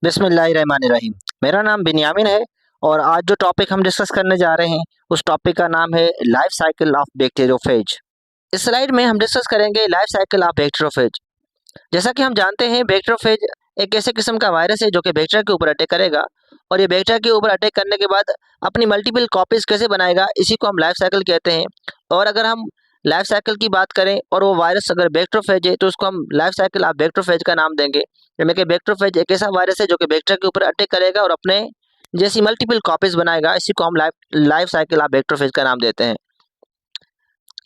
बिस्मिल्लाहिर्रहमानिर्रहीम। मेरा नाम बिन्यामिन है और आज जो टॉपिक हम डिस्कस करने जा रहे हैं उस टॉपिक का नाम है लाइफ साइकिल ऑफ बैक्टीरियोफेज। इस स्लाइड में हम डिस्कस करेंगे लाइफ साइकिल ऑफ बैक्टीरियोफेज। जैसा कि हम जानते हैं बैक्टीरियोफेज एक ऐसे किस्म का वायरस है जो कि बैक्टीरिया के ऊपर अटैक करेगा और ये बैक्टीरिया के ऊपर अटैक करने के बाद अपनी मल्टीपल कॉपीज कैसे बनाएगा, इसी को हम लाइफ साइकिल कहते हैं। और अगर हम लाइफ साइकिल की बात करें और वो वायरस अगर बैक्टीरियोफेज है तो उसको हम लाइफ साइकिल ऑफ बैक्टीरियोफेज का नाम देंगे। यानी कि बैक्टीरियोफेज एक ऐसा वायरस है जो कि बैक्टीरिया के ऊपर अटैक करेगा और अपने जैसी मल्टीपल कॉपीज बनाएगा, इसी को हम लाइफ साइकिल ऑफ बैक्टीरियोफेज का नाम देते हैं।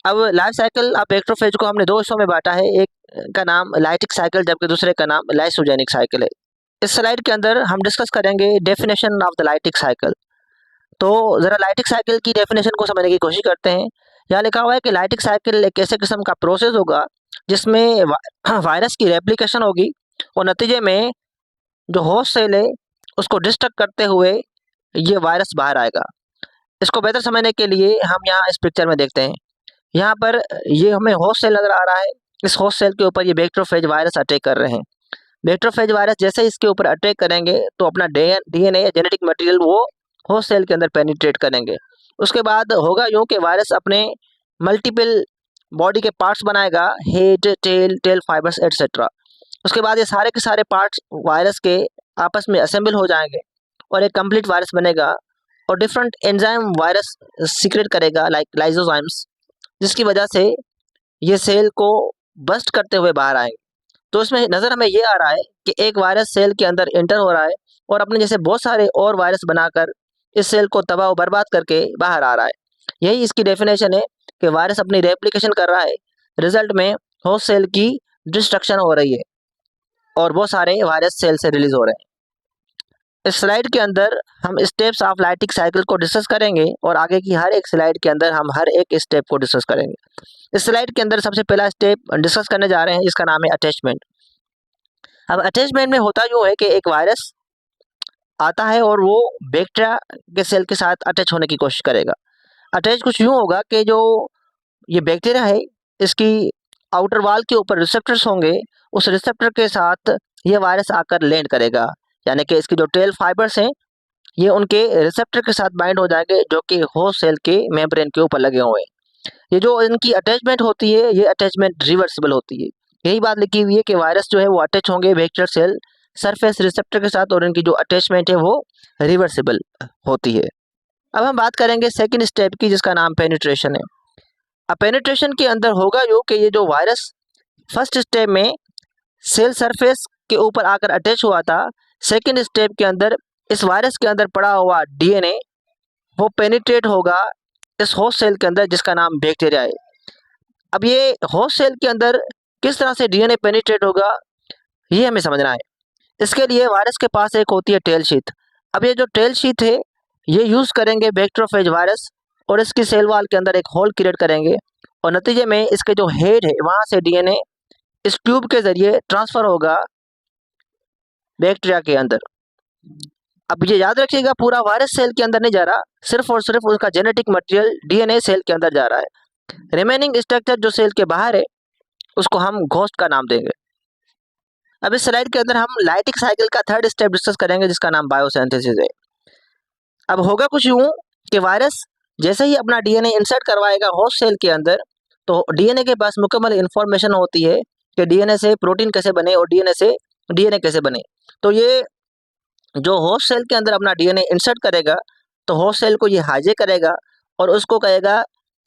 अब लाइफ साइकिल ऑफ बैक्टीरियोफेज को हमने दो हिस्सों में बांटा है, एक का नाम लाइटिक साइकिल जबकि दूसरे का नाम लाइसोजेनिक साइकिल है। इस स्लाइड के अंदर हम डिस्कस करेंगे definition of the lytic cycle. तो ज़रा लाइटिक साइकिल की डेफिनेशन को समझने की कोशिश करते हैं। यहाँ लिखा हुआ है कि लाइटिक साइकिल एक ऐसे किस्म का प्रोसेस होगा जिसमें वायरस की रेप्लिकेशन होगी और नतीजे में जो होस्ट सेल है उसको डिस्ट्रक्ट करते हुए ये वायरस बाहर आएगा। इसको बेहतर समझने के लिए हम यहाँ इस पिक्चर में देखते हैं। यहाँ पर ये हमें होस्ट सेल नजर आ रहा है। इस होस्ट सेल के ऊपर ये बैक्टीरियोफेज वायरस अटैक कर रहे हैं। बैक्टीरियोफेज वायरस जैसे इसके ऊपर अटैक करेंगे तो अपना डीएनए या जेनेटिक मटेरियल वो होस्ट सेल के अंदर पेनिट्रेट करेंगे। उसके बाद होगा यूं कि वायरस अपने मल्टीपल बॉडी के पार्ट्स बनाएगा, हेड, टेल फाइबर्स एटसेट्रा। उसके बाद ये सारे के सारे पार्ट्स वायरस के आपस में असेंबल हो जाएंगे और एक कंप्लीट वायरस बनेगा और डिफरेंट एंजाइम वायरस सीक्रेट करेगा लाइक लाइसोजाइम्स, जिसकी वजह से ये सेल को बस्ट करते हुए बाहर आएंगे। तो इसमें नज़र हमें ये आ रहा है कि एक वायरस सेल के अंदर एंटर हो रहा है और अपने जैसे बहुत सारे और वायरस बनाकर इस सेल को तबाह और बर्बाद करके बाहर आ रहा है। यही इसकी डेफिनेशन है कि वायरस अपनी रेप्लिकेशन कर रहा है, रिजल्ट में होस्ट सेल की डिस्ट्रक्शन हो रही है और बहुत सारे वायरस सेल से रिलीज हो रहे हैं। इस स्लाइड के अंदर हम स्टेप्स ऑफ लाइटिक साइकिल को डिस्कस करेंगे और आगे की हर एक स्लाइड के अंदर हम हर एक स्टेप को डिस्कस करेंगे। इस स्लाइड के अंदर सबसे पहला स्टेप डिस्कस करने जा रहे हैं जिसका नाम है अटैचमेंट। अब अटैचमेंट में होता यूँ है कि एक वायरस आता है और वो बैक्टीरिया के सेल के साथ अटैच होने की कोशिश करेगा। अटैच कुछ यूँ होगा कि जो ये बैक्टीरिया है इसकी आउटर वॉल के ऊपर रिसेप्टर्स होंगे, उस रिसेप्टर के साथ ये वायरस आकर लैंड करेगा। यानी कि इसकी जो टेल फाइबर्स हैं ये उनके रिसेप्टर के साथ बाइंड हो जाएंगे जो कि होस्ट सेल के मेम्ब्रेन के ऊपर लगे हुए हैं। ये जो इनकी अटैचमेंट होती है ये अटैचमेंट रिवर्सिबल होती है। यही बात लिखी हुई है कि वायरस जो है वो अटैच होंगे बैक्टीरियल सेल सरफेस रिसेप्टर के साथ और इनकी जो अटैचमेंट है वो रिवर्सिबल होती है। अब हम बात करेंगे सेकंड स्टेप की जिसका नाम पेनिट्रेशन है। अब पेनिट्रेशन के अंदर होगा यूँ कि ये जो वायरस फर्स्ट स्टेप में सेल सरफेस के ऊपर आकर अटैच हुआ था, सेकंड स्टेप के अंदर इस वायरस के अंदर पड़ा हुआ डीएनए वो पेनिट्रेट होगा इस होस्ट सेल के अंदर जिसका नाम बैक्टीरिया है। अब ये होस्ट सेल के अंदर किस तरह से डीएनए पेनिट्रेट होगा ये हमें समझना है। इसके लिए वायरस के पास एक होती है टेल शीथ। अब ये जो टेल शीथ है ये यूज़ करेंगे बैक्टीरियोफेज वायरस और इसकी सेल वॉल के अंदर एक होल क्रिएट करेंगे और नतीजे में इसके जो हेड है वहाँ से डीएनए इस ट्यूब के ज़रिए ट्रांसफ़र होगा बैक्टीरिया के अंदर। अब ये याद रखिएगा पूरा वायरस सेल के अंदर नहीं जा रहा, सिर्फ और सिर्फ उसका जेनेटिक मटेरियल डीएनए सेल के अंदर जा रहा है। रिमेनिंग स्ट्रक्चर जो सेल के बाहर है उसको हम घोस्ट का नाम देंगे। अब इस स्लाइड के अंदर हम लाइटिक साइकिल का थर्ड स्टेप डिस्कस करेंगे जिसका नाम बायोसिंथेसिस है। अब होगा कुछ यूँ कि वायरस जैसे ही अपना डीएनए इंसर्ट करवाएगा होस्ट सेल के अंदर तो डीएनए के पास मुकम्मल इंफॉर्मेशन होती है कि डीएनए से प्रोटीन कैसे बने और डीएनए से डीएनए कैसे बने। तो ये जो होस्ट सेल के अंदर अपना डीएनए इंसर्ट करेगा तो होस्ट सेल को ये हाईजैक करेगा और उसको कहेगा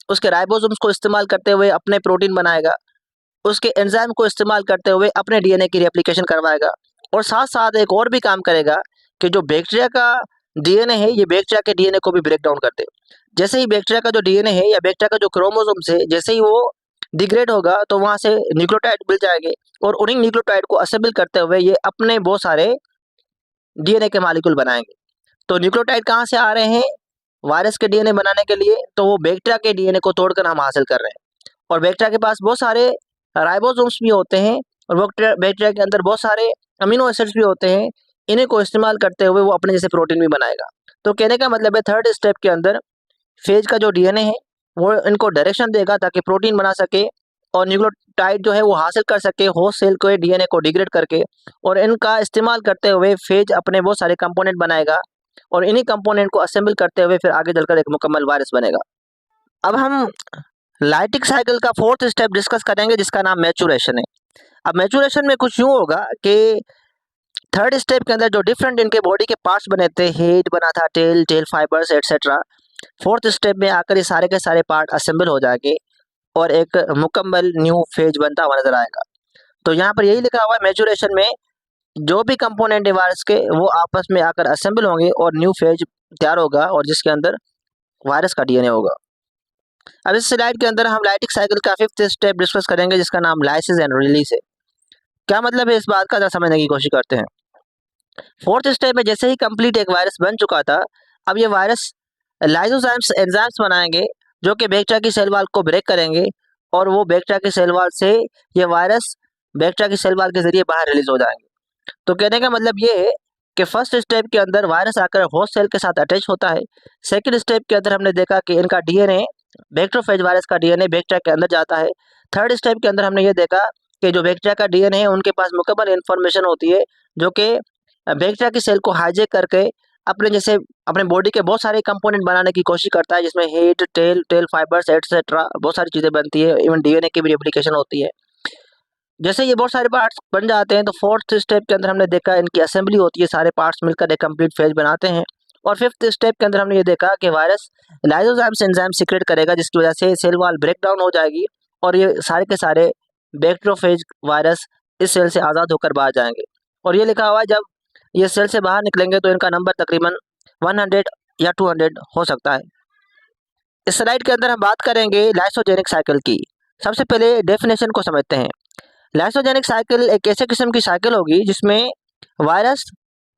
उसके राइबोसोम्स को इस्तेमाल करते हुए अपने प्रोटीन बनाएगा, उसके एंजाइम को इस्तेमाल करते हुए अपने डीएनए की रेप्लिकेशन करवाएगा और साथ साथ एक और भी काम करेगा कि जो बैक्टीरिया का डीएनए है ये बैक्टीरिया के डीएनए को भी ब्रेक डाउन कर दे। जैसे ही बैक्टीरिया का जो डीएनए है या बैक्टीरिया का जो क्रोमोसोम्स है जैसे ही वो डिग्रेड होगा तो वहाँ से न्यूक्लियोटाइड मिल जाएंगे और उन्हीं न्यूक्लियोटाइड को असेंबल करते हुए ये अपने बहुत सारे डीएनए के मॉलिक्यूल बनाएंगे। तो न्यूक्लियोटाइड कहाँ से आ रहे हैं वायरस के डीएनए बनाने के लिए, तो वो बैक्टीरिया के डीएनए को तोड़कर हम हासिल कर रहे हैं। और बैक्टीरिया के पास बहुत सारे राइबोसोम्स भी होते हैं और बैक्टीरिया के अंदर बहुत सारे अमीनो एसिड्स भी होते हैं, इन्हीं को इस्तेमाल करते हुए वो अपने जैसे प्रोटीन भी बनाएगा। तो कहने का मतलब है थर्ड स्टेप के अंदर फेज का जो डीएनए है वो इनको डायरेक्शन देगा ताकि प्रोटीन बना सके और न्यूक्लियोटाइड जो है वो हासिल कर सके होस्ट सेल के डीएनए को डिग्रेड करके, और इनका इस्तेमाल करते हुए फेज अपने बहुत सारे कंपोनेंट बनाएगा और इन्हीं कंपोनेंट को असेंबल करते हुए फिर आगे चलकर एक मुकम्मल वायरस बनेगा। अब हम लाइटिक साइकिल का फोर्थ स्टेप डिस्कस करेंगे जिसका नाम मैचुरेशन है। अब मैचुरेशन में कुछ यूँ होगा कि थर्ड स्टेप के अंदर जो डिफरेंट इनके बॉडी के पार्ट्स बने थे, हेड बना था, tell fibres etcetera, fourth step में आकर ये सारे के सारे पार्ट असेंबल हो जाएंगे और एक मुकम्मल न्यू फेज बनता हुआ नजर आएगा। तो यहाँ पर यही लिखा हुआ है मैचुरेशन में जो भी कंपोनेंट है वायरस के वो आपस में आकर असेंबल होंगे और न्यू फेज तैयार होगा और जिसके अंदर वायरस का डीएनए होगा। अब इस स्लाइड के अंदर हम लाइटिक साइकिल का फिफ्थ स्टेप डिस्कस करेंगे जिसका नाम लाइसिस एंड रिलीज है। क्या मतलब है इस बात का, जरा समझने की कोशिश करते हैं। फोर्थ स्टेप में जैसे ही कंप्लीट एक वायरस बन चुका था, अब ये वायरस लाइसोजाइम्स एंजाइम्स बनाएंगे जो कि बैक्टीरिया की सेल वॉल को ब्रेक करेंगे और वो बैक्टीरिया की सेल वॉल से ये वायरस बैक्टीरिया की सेल वॉल के जरिए बाहर रिलीज हो जाएंगे। तो कहने का मतलब ये है कि फर्स्ट स्टेप के अंदर वायरस आकर होस्ट सेल के साथ अटैच होता है। सेकंड स्टेप के अंदर हमने देखा कि इनका डीएनए बैक्टीरियोफेज वायरस का डीएनए बैक्टीरिया के अंदर जाता है। थर्ड स्टेप के अंदर हमने ये देखा कि जो बैक्टीरिया का डीएनए है उनके पास मुकम्मल इन्फॉर्मेशन होती है जो कि बैक्टीरिया की सेल को हाईजैक करके अपने जैसे अपने बॉडी के बहुत सारे कंपोनेंट बनाने की कोशिश करता है जिसमें हेड टेल फाइबर्स एटसेट्रा बहुत सारी चीज़ें बनती है, इवन डीएनए की भी रेप्लिकेशन होती है। जैसे ये बहुत सारे पार्ट्स बन जाते हैं तो फोर्थ स्टेप के अंदर हमने देखा इनकी असेंबली होती है, सारे पार्ट्स मिलकर एक कंप्लीट फेज बनाते हैं। और फिफ्थ स्टेप के अंदर हमने ये देखा कि वायरस लाइसोजाइम्स एंजाइम सीक्रेट करेगा जिसकी वजह से सेल वॉल ब्रेक डाउन हो जाएगी और ये सारे के सारे बैक्टीरियोफेज वायरस इस सेल से आज़ाद होकर बाहर जाएंगे। और ये लिखा हुआ है जब ये सेल से बाहर निकलेंगे तो इनका नंबर तकरीबन 100 या 200 हो सकता है। इस स्लाइड के अंदर हम बात करेंगे लाइसोजेनिक साइकिल की। सबसे पहले डेफिनेशन को समझते हैं। लाइसोजेनिक साइकिल एक ऐसे किस्म की साइकिल होगी जिसमें virus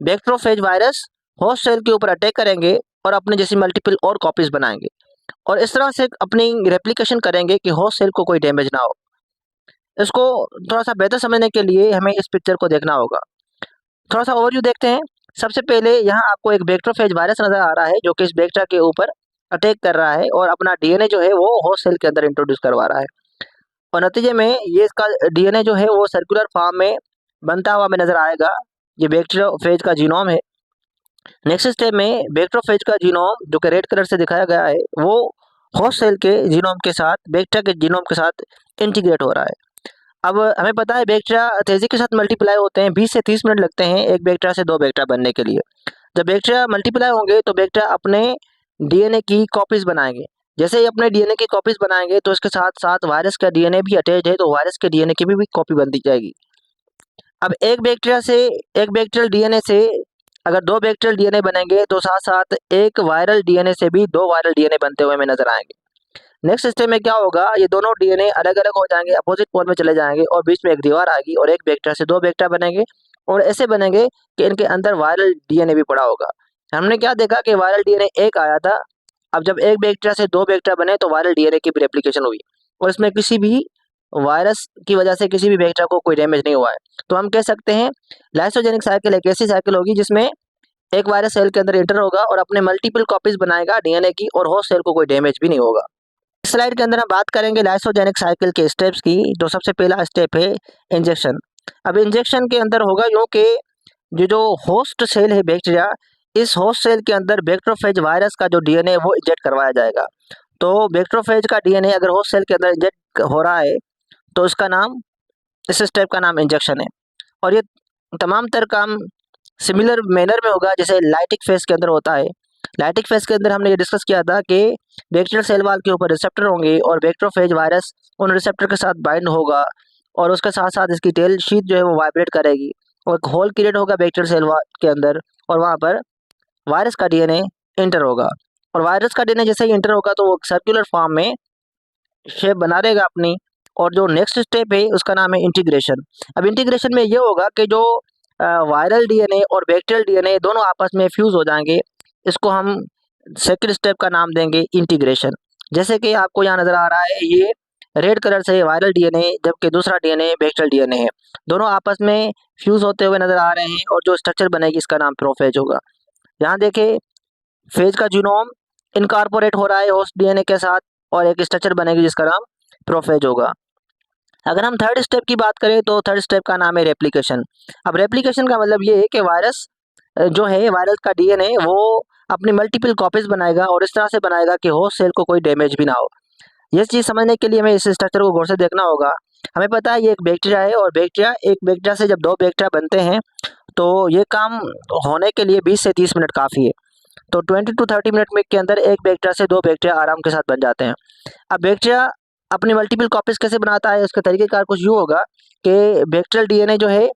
bacteriophage virus host cell के ऊपर अटैक करेंगे और अपने जैसी मल्टीपल और कॉपीज बनाएंगे और इस तरह से अपनी रेप्लिकेशन करेंगे कि होस्ट सेल को कोई डैमेज ना हो। इसको थोड़ा सा बेहतर समझने के लिए हमें इस पिक्चर को देखना होगा। थोड़ा सा ओवरव्यू देखते हैं। सबसे पहले यहाँ आपको एक बैक्टीरियोफेज वायरस नजर आ रहा है जो कि इस बैक्टीरिया के ऊपर अटैक कर रहा है और अपना डीएनए जो है वो होस्ट सेल के अंदर इंट्रोड्यूस करवा रहा है और नतीजे में ये इसका डीएनए जो है वो सर्कुलर फॉर्म में बनता हुआ हमें नजर आएगा। ये बैक्टीरियोफेज का जीनोम है। नेक्स्ट स्टेप में बैक्टीरियोफेज का जीनोम जो कि रेड कलर से दिखाया गया है वो होस्ट सेल के जीनोम के साथ बैक्टीरिया के जीनोम के साथ इंटीग्रेट हो रहा है। अब हमें पता है बैक्टीरिया तेजी के साथ मल्टीप्लाई होते हैं, 20 से 30 मिनट लगते हैं एक बैक्टीरिया से दो बैक्टीरिया बनने के लिए। जब बैक्टीरिया मल्टीप्लाई होंगे तो बैक्टीरिया अपने डीएनए की कॉपीज बनाएंगे। जैसे ही अपने डीएनए की कॉपीज बनाएंगे तो इसके साथ साथ वायरस का डीएनए भी अटैच है तो वायरस के डीएनए की भी कॉपी बनती जाएगी। अब एक बैक्टीरियल डीएनए से अगर दो बैक्टीरियल डीएनए बनेंगे तो साथ साथ एक वायरल डीएनए से भी दो वायरल डीएनए बनते हुए हमें नजर आएंगे। नेक्स्ट स्टेप में क्या होगा, ये दोनों डीएनए अलग अलग हो जाएंगे, अपोजिट पोल में चले जाएंगे और बीच में एक दीवार आएगी और एक बैक्टीरिया से दो बैक्टीरिया बनेंगे और ऐसे बनेंगे कि इनके अंदर वायरल डीएनए भी पड़ा होगा। हमने क्या देखा कि वायरल डीएनए एक आया था। अब जब एक बैक्टीरिया से दो बैक्टीरिया बने तो वायरल डीएनए की भी रेप्लिकेशन हुई और इसमें किसी भी वायरस की वजह से किसी भी बैक्टीरिया को कोई डैमेज नहीं हुआ है। तो हम कह सकते हैं लाइसोजेनिक साइकिल एक ऐसी साइकिल होगी जिसमें एक वायरस सेल के अंदर एंटर होगा और अपने मल्टीपल कॉपीज बनाएगा डीएनए की और होस्ट सेल को कोई डैमेज भी नहीं होगा। इस स्लाइड के अंदर हम बात करेंगे लाइसोजेनिक साइकिल के स्टेप्स की। तो सबसे पहला स्टेप है इंजेक्शन। अब इंजेक्शन के अंदर होगा यूँ कि जो होस्ट सेल है बैक्टीरिया, इस होस्ट सेल के अंदर बैक्टीरियोफेज वायरस का जो डीएनए वो इंजेक्ट करवाया जाएगा। तो बैक्टीरियोफेज का डीएनए अगर होस्ट सेल के अंदर इंजेक्ट हो रहा है तो इसका नाम, इस स्टेप का नाम इंजेक्शन है। और ये तमाम तर काम सिमिलर मैनर में होगा जैसे लाइटिक फेज के अंदर होता है। लाइटिक फेज के अंदर हमने ये डिस्कस किया था कि बैक्टीरियल सेल वॉल के ऊपर रिसेप्टर होंगे और बैक्टीरियोफेज वायरस उन रिसेप्टर के साथ बाइंड होगा और उसके साथ साथ इसकी टेल शीट जो है वो वाइब्रेट करेगी और एक होल क्रिएट होगा बैक्टीरियल सेल वॉल के अंदर और वहाँ पर वायरस का डीएनए इंटर होगा और वायरस का डीएनए जैसे ही इंटर होगा तो वो सर्कुलर फॉर्म में शेप बना देगा अपनी। और जो नेक्स्ट स्टेप है उसका नाम है इंटीग्रेशन। अब इंटीग्रेशन में ये होगा कि जो वायरल डीएनए और बैक्टीरियल डीएनए दोनों आपस में फ्यूज हो जाएंगे। इसको हम सेकंड स्टेप का नाम देंगे इंटीग्रेशन। जैसे कि आपको यहाँ नजर आ रहा है ये रेड कलर से वायरल डीएनए जबकि दूसरा डीएनए बैक्टीरियल डीएनए है, दोनों आपस में फ्यूज होते हुए नजर आ रहे हैं और जो स्ट्रक्चर बनेगी इसका नाम प्रोफेज होगा। यहाँ देखिए फेज का जीनोम इनकॉर्पोरेट हो रहा है होस्ट डीएनए के साथ और एक स्ट्रक्चर बनेगी जिसका नाम प्रोफेज होगा। अगर हम थर्ड स्टेप की बात करें तो थर्ड स्टेप का नाम है रेप्लिकेशन। अब रेप्लिकेशन का मतलब ये है कि वायरस जो है, वायरस का डीएनए वो अपनी मल्टीपल कॉपीज बनाएगा और इस तरह से बनाएगा कि होस्ट सेल को कोई डैमेज भी ना हो। ये चीज़ समझने के लिए हमें इस स्ट्रक्चर को गौर से देखना होगा। हमें पता है ये एक बैक्टीरिया है और एक बैक्टीरिया से जब दो बैक्टीरिया बनते हैं तो ये काम होने के लिए 20 से 30 मिनट काफ़ी है। तो 20 टू 30 मिनट में के अंदर एक बैक्टीरिया से दो बैक्टीरिया आराम के साथ बन जाते हैं। अब बैक्टीरिया अपनी मल्टीपल कॉपीज कैसे बनाता है, उसका तरीक़ेकार कुछ यूँ होगा कि बैक्टीरियल डीएनए जो है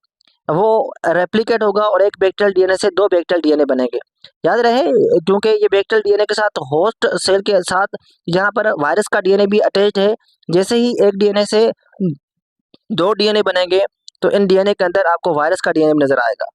वो रेप्लिकेट होगा और एक बैक्टीरियल डीएनए से दो बैक्टीरियल डीएनए बनेंगे। याद रहे, क्योंकि ये बैक्टीरियल डीएनए के साथ होस्ट सेल के साथ जहाँ पर वायरस का डीएनए भी अटैच्ड है, जैसे ही एक डीएनए से दो डीएनए बनेंगे तो इन डीएनए के अंदर आपको वायरस का डीएनए नज़र आएगा।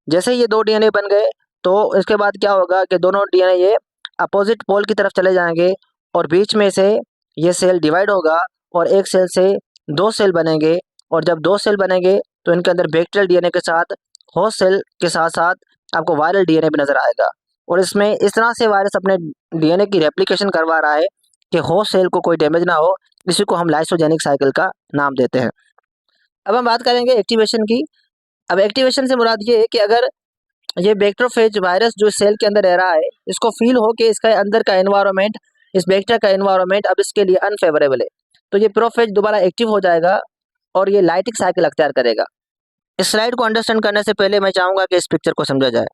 जैसे ये दो डीएनए बन गए तो इसके बाद क्या होगा कि दोनों डीएनए ये अपोजिट पोल की तरफ चले जाएंगे और बीच में से ये सेल डिवाइड होगा और एक सेल से दो सेल बनेंगे। और जब दो सेल बनेंगे तो इनके अंदर बैक्टीरियल डीएनए के साथ होस्ट सेल के साथ साथ आपको वायरल डीएनए भी नज़र आएगा। और इसमें इस तरह से वायरस अपने डीएनए की रेप्लिकेशन करवा रहा है कि होस्ट सेल को कोई डैमेज ना हो। इसी को हम लाइसोजेनिक साइकिल का नाम देते हैं। अब हम बात करेंगे एक्टिवेशन की। अब एक्टिवेशन से मुराद ये है कि अगर ये बैक्टीरियोफेज वायरस जो सेल के अंदर रह रहा है, इसको फील हो कि इसका अंदर का एनवायरनमेंट, इस बैक्टीरिया का एनवायरनमेंट अब इसके लिए अनफेवरेबल है, तो ये प्रोफेज दोबारा एक्टिव हो जाएगा और ये लाइटिक साइकिल अख्तियार करेगा। इस स्लाइड को अंडरस्टैंड करने से पहले मैं चाहूँगा कि इस पिक्चर को समझा जाए।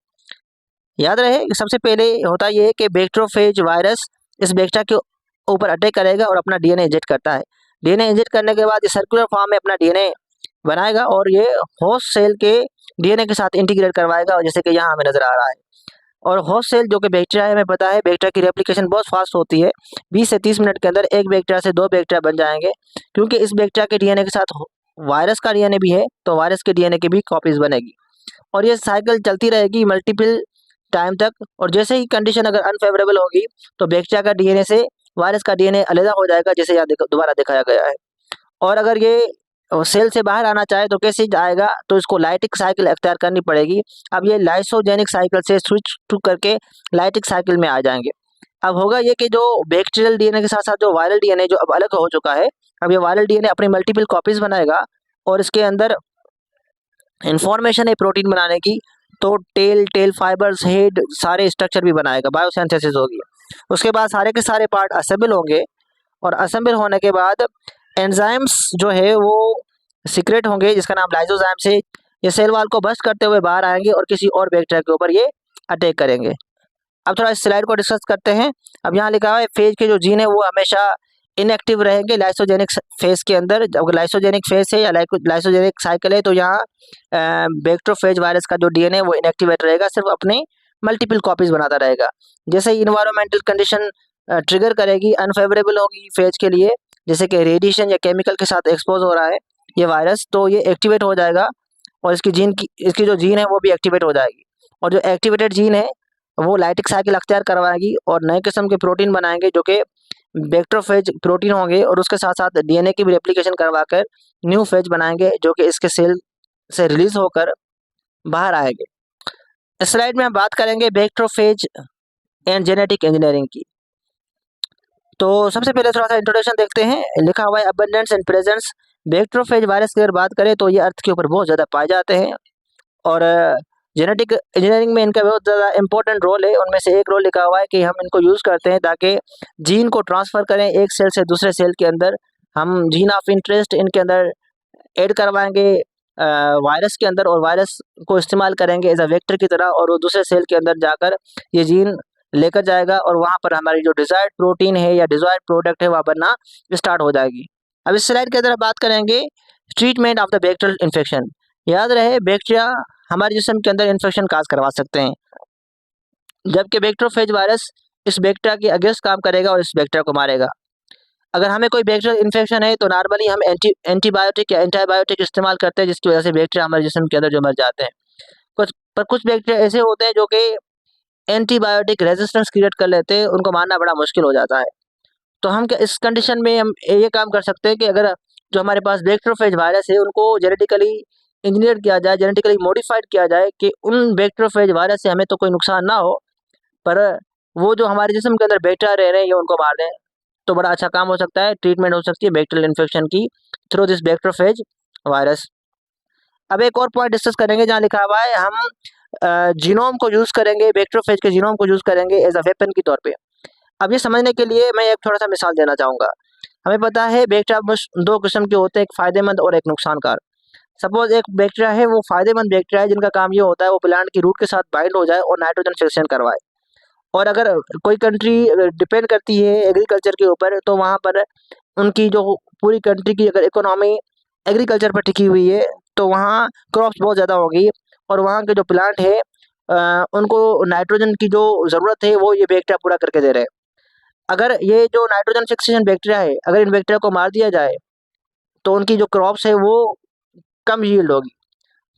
याद रहे, सबसे पहले होता ये है कि बैक्टीरियोफेज वायरस इस बैक्टीरिया के ऊपर अटैक करेगा और अपना डीएनए इंजेक्ट करता है। डीएनए इंजेक्ट करने के बाद ये सर्कुलर फॉर्म में अपना डीएनए बनाएगा और ये होस्ट सेल के डीएनए के साथ इंटीग्रेट करवाएगा, जैसे कि यहाँ हमें नजर आ रहा है। और होस्ट सेल जो कि बैक्टीरिया है, हमें पता है बैक्टीरिया की रेप्लिकेशन बहुत फास्ट होती है। 20 से 30 मिनट के अंदर एक बैक्टीरिया से दो बैक्टीरिया बन जाएंगे। क्योंकि इस बैक्टीरिया के डीएनए के साथ वायरस का डीएनए भी है, तो वायरस के डीएनए की भी कॉपीज बनेगी और ये साइकिल चलती रहेगी मल्टीपल टाइम तक। और जैसे ही कंडीशन अगर अनफेवरेबल होगी तो बैक्टीरिया का डीएनए से वायरस का डीएनए अलग हो जाएगा, जैसे यहाँ दोबारा दिखाया गया है। और अगर ये सेल से बाहर आना चाहे तो कैसे आएगा, तो इसको लाइटिक साइकिल अख्तियार करनी पड़ेगी। अब ये लाइसोजेनिक साइकिल से स्विच टू करके लाइटिक साइकिल में आ जाएंगे। अब होगा ये कि जो बैक्टीरियल डीएनए के साथ साथ जो वायरल डीएनए जो अब अलग हो चुका है, अब ये वायरल डीएनए अपनी मल्टीपल कॉपीज बनाएगा और इसके अंदर इंफॉर्मेशन है प्रोटीन बनाने की, तो टेल फाइबर्स, हेड, सारे स्ट्रक्चर भी बनाएगा, बायोसिंथेसिस होगी। उसके बाद सारे के सारे पार्ट असेंबल होंगे और असेंबल होने के बाद एंजाइम्स जो है वो सीक्रेट होंगे, जिसका नाम लाइसोजाइम्स है। ये सेल वाल को बस्ट करते हुए बाहर आएंगे और किसी और बैक्टीरिया के ऊपर ये अटैक करेंगे। अब थोड़ा इस स्लाइड को डिस्कस करते हैं। अब यहाँ लिखा हुआ है फेज के जो जीन है वो हमेशा इनएक्टिव रहेंगे लाइसोजेनिक फेज के अंदर। अगर लाइसोजेनिक फेज है या लाइसोजेनिक साइकिल है तो यहाँ बैक्टीरियोफेज वायरस का जो डीएनए वो इनएक्टिवेट रहेगा, सिर्फ अपने मल्टीपल कॉपीज बनाता रहेगा। जैसे ही इन्वायरमेंटल कंडीशन ट्रिगर करेगी, अनफेवरेबल होगी फेज के लिए, जैसे कि रेडिएशन या केमिकल के साथ एक्सपोज हो रहा है ये वायरस, तो ये एक्टिवेट हो जाएगा और इसकी जो जीन है वो भी एक्टिवेट हो जाएगी। और जो एक्टिवेटेड जीन है वो लाइटिक साइकिल अख्तियार करवाएगी और नए किस्म के प्रोटीन बनाएंगे जो कि बैक्टीरियोफेज प्रोटीन होंगे, और उसके साथ साथ डीएनए की भी रेप्लिकेशन करवाकर न्यू फेज बनाएंगे जो कि इसके सेल से रिलीज होकर बाहर आएंगे। इस स्लाइड में हम बात करेंगे बैक्टीरियोफेज एंड जेनेटिक इंजीनियरिंग की। तो सबसे पहले थोड़ा सा इंट्रोडक्शन देखते हैं। लिखा हुआ है abundance and presence. Bacteriophage virus की अगर बात करें तो ये अर्थ के ऊपर बहुत ज़्यादा पाए जाते हैं और जेनेटिक इंजीनियरिंग में इनका बहुत ज़्यादा इंपॉर्टेंट रोल है। उनमें से एक रोल लिखा हुआ है कि हम इनको यूज़ करते हैं ताकि जीन को ट्रांसफ़र करें एक सेल से दूसरे सेल के अंदर। हम जीन ऑफ इंटरेस्ट इनके अंदर ऐड करवाएंगे वायरस के अंदर और वायरस को इस्तेमाल करेंगे एज अ वेक्टर की तरह, और वो दूसरे सेल के अंदर जाकर ये जीन लेकर जाएगा और वहाँ पर हमारी जो डिज़ायर्ड प्रोटीन है या डिज़ायर्ड प्रोडक्ट है वहाँ बनना स्टार्ट हो जाएगी। अब इस स्लाइड के अंदर बात करेंगे treatment of the bacterial infection. याद रहे, बैक्टीरिया हमारे जिस्म के अंदर इन्फेक्शन काज करवा सकते हैं, जबकि बैक्टीरियोफेज वायरस इस बैक्टीरिया के अगेंस्ट काम करेगा और इस बैक्टीरिया को मारेगा। अगर हमें कोई बैक्टीरियल इन्फेक्शन है तो नॉर्मली हम एंटीबायोटिक या एंटीबायोटिक इस्तेमाल करते हैं, जिसकी वजह से बैक्टीरिया हमारे जिस्म के अंदर जो मर जाते हैं। कुछ बैक्टीरिया ऐसे होते हैं जो कि एंटीबायोटिक रेजिस्टेंस क्रिएट कर लेते हैं, उनको मारना बड़ा मुश्किल हो जाता है। तो हम क्या इस कंडीशन में हम ये काम कर सकते हैं कि अगर जो हमारे पास बैक्टीरियोफेज वायरस है उनको जेनेटिकली इंजीनियर किया जाए, जेनेटिकली मॉडिफाइड किया जाए कि उन बैक्टीरियोफेज वायरस से हमें तो कोई नुकसान ना हो, पर वो जो हमारे जिस्म के अंदर बैक्टीरिया रह रहे हैं ये उनको मार दें, तो बड़ा अच्छा काम हो सकता है, ट्रीटमेंट हो सकती है बैक्टीरियल इन्फेक्शन की थ्रू दिस बैक्टीरियोफेज वायरस। अब एक और पॉइंट डिस्कस करेंगे जहाँ लिखा हुआ है हम जीनोम को यूज़ करेंगे, बैक्टीरियोफेज के जीनोम को यूज़ करेंगे एज अ वेपन के तौर पे। अब ये समझने के लिए मैं एक थोड़ा सा मिसाल देना चाहूँगा। हमें पता है बैक्टीरिया बस दो किस्म के होते हैं, एक फ़ायदेमंद और एक नुकसानकार। सपोज एक बैक्टीरिया है वो फ़ायदेमंद बैक्टीरिया है जिनका काम ये होता है वो प्लांट की रूट के साथ बाइंड हो जाए और नाइट्रोजन फिक्सेशन करवाए। और अगर कोई कंट्री डिपेंड करती है एग्रीकल्चर के ऊपर तो वहाँ पर उनकी जो पूरी कंट्री की अगर इकोनॉमी एग्रीकल्चर पर टिकी हुई है तो वहाँ क्रॉप्स बहुत ज़्यादा होगी और वहाँ के जो प्लांट है उनको नाइट्रोजन की जो ज़रूरत है वो ये बैक्टीरिया पूरा करके दे रहे हैं। अगर ये जो नाइट्रोजन फिक्सेशन बैक्टीरिया है अगर इन बैक्टीरिया को मार दिया जाए तो उनकी जो क्रॉप्स है वो कम यील्ड होगी।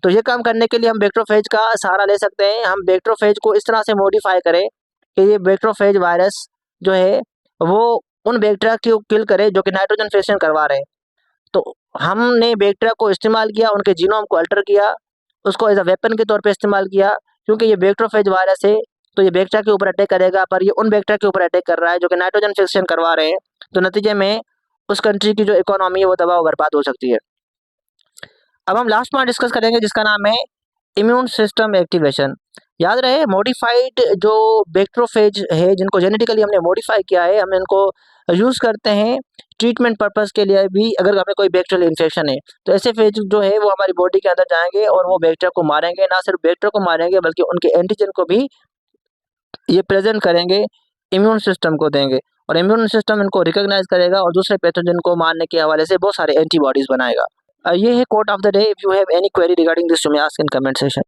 तो ये काम करने के लिए हम बैक्टीरियोफेज का सहारा ले सकते हैं। हम बैक्टीरियोफेज को इस तरह से मॉडिफाई करें कि ये बैक्टीरियोफेज वायरस जो है वो उन बैक्टीरिया को किल करे जो कि नाइट्रोजन फिक्सेशन करवा रहे हैं। तो हमने बैक्टीरिया को इस्तेमाल किया, उनके जीनोम को अल्टर किया, उसको एज अ वेपन के तौर पे इस्तेमाल किया क्योंकि ये बैक्टीरियोफेज वायरस है तो ये बैक्टीरिया के ऊपर अटैक करेगा, पर ये उन बैक्टीरिया के ऊपर अटैक कर रहा है जो कि नाइट्रोजन फिक्सेशन करवा रहे हैं। तो नतीजे में उस कंट्री की जो इकोनॉमी है वो तबाह बर्बाद हो सकती है। अब हम लास्ट पॉइंट डिस्कस करेंगे जिसका नाम है इम्यून सिस्टम एक्टिवेशन। याद रहे मॉडिफाइड जो बैक्टीरियोफेज है जिनको जेनेटिकली हमने मॉडिफाई किया है हम इनको यूज़ करते हैं ट्रीटमेंट पर्पस के लिए भी। अगर हमें कोई बैक्टीरियल इन्फेक्शन है तो ऐसे फेज जो है वो हमारी बॉडी के अंदर जाएंगे और वो बैक्टीरिया को मारेंगे, ना सिर्फ बैक्टीरिया को मारेंगे बल्कि उनके एंटीजन को भी ये प्रेजेंट करेंगे, इम्यून सिस्टम को देंगे और इम्यून सिस्टम इनको रिकॉग्नाइज करेगा और दूसरे पैथोजन को मारने के हवाले से बहुत सारे एंटीबॉडीज बनाएगा। ये है quote of the day. If you have any query regarding this you may ask in comment section.